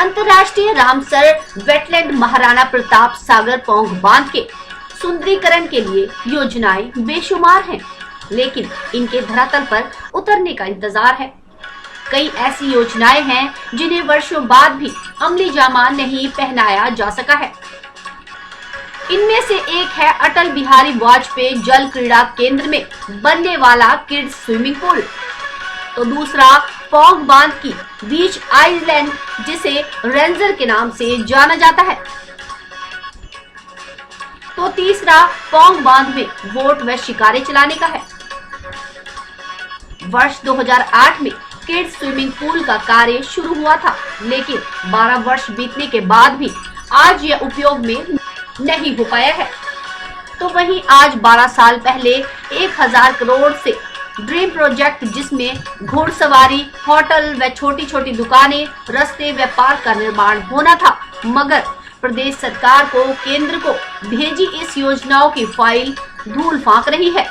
अंतर्राष्ट्रीय Ramsar wetland Maharana Pratap Sagar Pong बांध के सुंदरीकरण के लिए योजनाएं बेशुमार हैं, लेकिन इनके धरातल पर उतरने का इंतजार है। कई ऐसी योजनाएं हैं जिन्हें वर्षों बाद भी अमली जामा नहीं पहनाया जा सका है। इनमें से एक है अटल बिहारी वाजपेयी जल क्रीड़ा केंद्र में बनने वाला किड्स स्विमिंग पूल, तो दूसरा पौंग बांध की बीच आइलैंड जिसे रेंजर के नाम से जाना जाता है, तो तीसरा पौंग बांध में बोट व शिकारे चलाने का है। वर्ष 2008 में किड्स स्विमिंग पूल का कार्य शुरू हुआ था, लेकिन 12 वर्ष बीतने के बाद भी आज यह उपयोग में नहीं हो पाया है। तो वहीं आज 12 साल पहले 1000 करोड़ से ड्रीम प्रोजेक्ट, जिसमें घोड़सवारी, होटल व छोटी छोटी दुकानें, रास्ते व पार्क का निर्माण होना था, मगर प्रदेश सरकार को केंद्र को भेजी इस योजनाओं की फाइल धूल फांक रही है।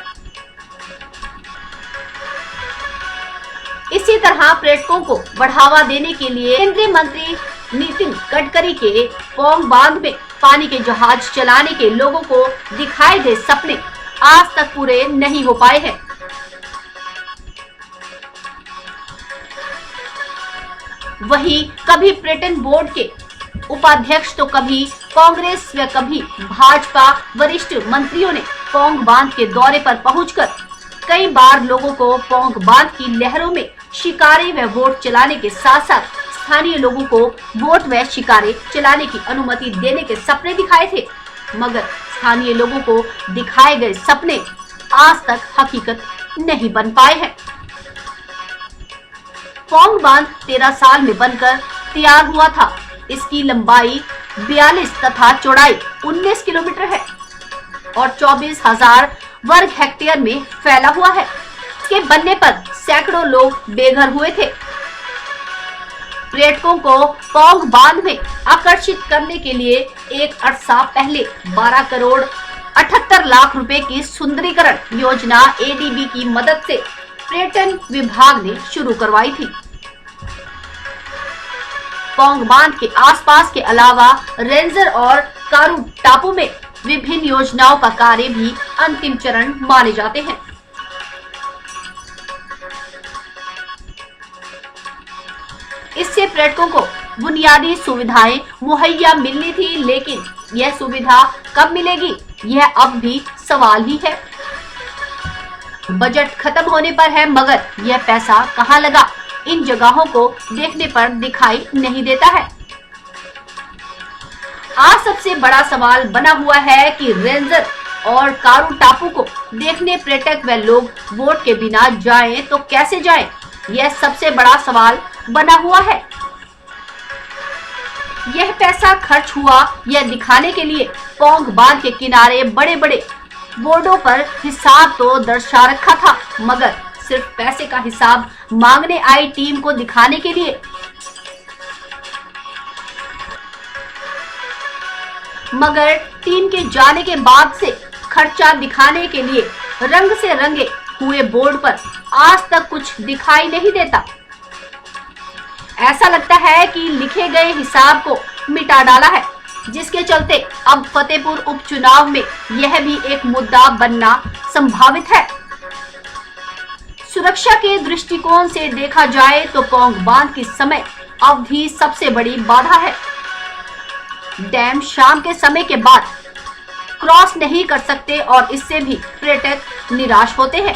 इसी तरह पर्यटकों को बढ़ावा देने के लिए केंद्रीय मंत्री नितिन गडकरी के पौंग बांध में पानी के जहाज चलाने के लोगों को दिखाए गए सपने आज तक पूरे नहीं हो पाए हैं। वहीं कभी पर्यटन बोर्ड के उपाध्यक्ष तो कभी कांग्रेस व कभी भाजपा वरिष्ठ मंत्रियों ने पौंग बांध के दौरे पर पहुंचकर कई बार लोगों को पौंग बांध की लहरों में शिकारे व बोट चलाने के साथ साथ स्थानीय लोगों को बोट व शिकारे चलाने की अनुमति देने के सपने दिखाए थे, मगर स्थानीय लोगों को दिखाए गए सपने आज तक हकीकत नहीं बन पाए हैं। पौंग बांध 13 साल में बनकर तैयार हुआ था। इसकी लंबाई 42 तथा चौड़ाई 19 किलोमीटर है और 24,000 वर्ग हेक्टेयर में फैला हुआ है। इसके बनने पर सैकड़ों लोग बेघर हुए थे। पर्यटकों को पौंग बांध में आकर्षित करने के लिए एक अरसा पहले 12 करोड़ 78 लाख रुपए की सुंदरीकरण योजना एडीबी की मदद से पर्यटन विभाग ने शुरू करवाई थी। पौंग बांध के आसपास के अलावा रेंजर और कारू टापू में विभिन्न योजनाओं का कार्य भी अंतिम चरण माने जाते हैं। इससे पर्यटकों को बुनियादी सुविधाएं मुहैया मिलनी थी, लेकिन यह सुविधा कब मिलेगी, यह अब भी सवाल ही है। बजट खत्म होने पर है, मगर यह पैसा कहां लगा, इन जगहों को देखने पर दिखाई नहीं देता है। आज सबसे बड़ा सवाल बना हुआ है कि रेंजर और कारू टापू को देखने पर्यटक व लोग बोट के बिना जाएं तो कैसे जाएं? यह सबसे बड़ा सवाल बना हुआ है। यह पैसा खर्च हुआ यह दिखाने के लिए पौंग बांध के किनारे बड़े बड़े बोर्डों पर हिसाब तो दर्शा रखा था, मगर सिर्फ पैसे का हिसाब मांगने आई टीम को दिखाने के लिए। मगर टीम के जाने के बाद से खर्चा दिखाने के लिए रंग से रंगे हुए बोर्ड पर आज तक कुछ दिखाई नहीं देता। ऐसा लगता है कि लिखे गए हिसाब को मिटा डाला है, जिसके चलते अब फतेहपुर उपचुनाव में यह भी एक मुद्दा बनना संभावित है। सुरक्षा के दृष्टिकोण से देखा जाए तो पौंग बांध की समय अवधि सबसे बड़ी बाधा है। डैम शाम के समय के बाद क्रॉस नहीं कर सकते और इससे भी पर्यटक निराश होते हैं।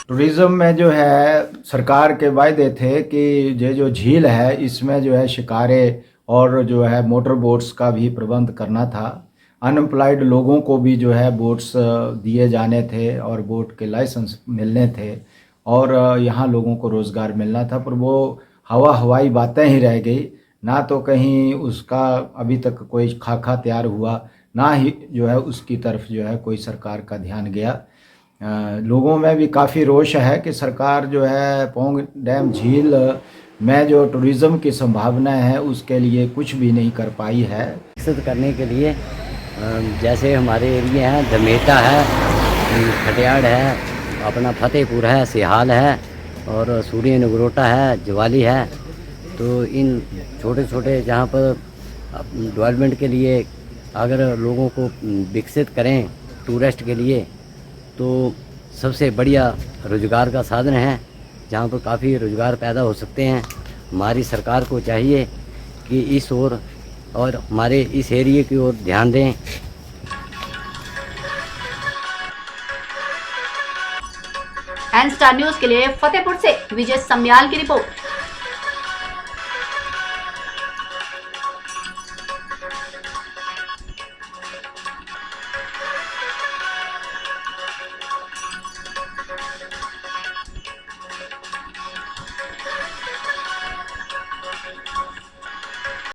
टूरिज्म में जो है सरकार के वायदे थे कि ये जो झील है इसमें जो है शिकारे और जो है मोटर बोट्स का भी प्रबंध करना था। अनएम्प्लॉयड लोगों को भी जो है बोट्स दिए जाने थे और बोट के लाइसेंस मिलने थे और यहाँ लोगों को रोज़गार मिलना था, पर वो हवाई बातें ही रह गई। ना तो कहीं उसका अभी तक कोई खाका तैयार हुआ, ना ही जो है उसकी तरफ जो है कोई सरकार का ध्यान गया। लोगों में भी काफ़ी रोष है कि सरकार जो है पौंग डैम झील में जो टूरिज़्म की संभावना है उसके लिए कुछ भी नहीं कर पाई है। विकसित करने के लिए जैसे हमारे एरिया हैं, दमेटा है, खटियाड़ है, अपना फतेहपुर है, सिहाल है और सूर्य नगरोटा है, जवाली है। तो इन छोटे छोटे जहाँ पर डेवलपमेंट के लिए अगर लोगों को विकसित करें टूरिस्ट के लिए, तो सबसे बढ़िया रोज़गार का साधन है, जहाँ पर काफ़ी रोज़गार पैदा हो सकते हैं। हमारी सरकार को चाहिए कि इस ओर और हमारे इस एरिए की ओर ध्यान दें। एन स्टार न्यूज के लिए फतेहपुर से विजय सम्याल की रिपोर्ट।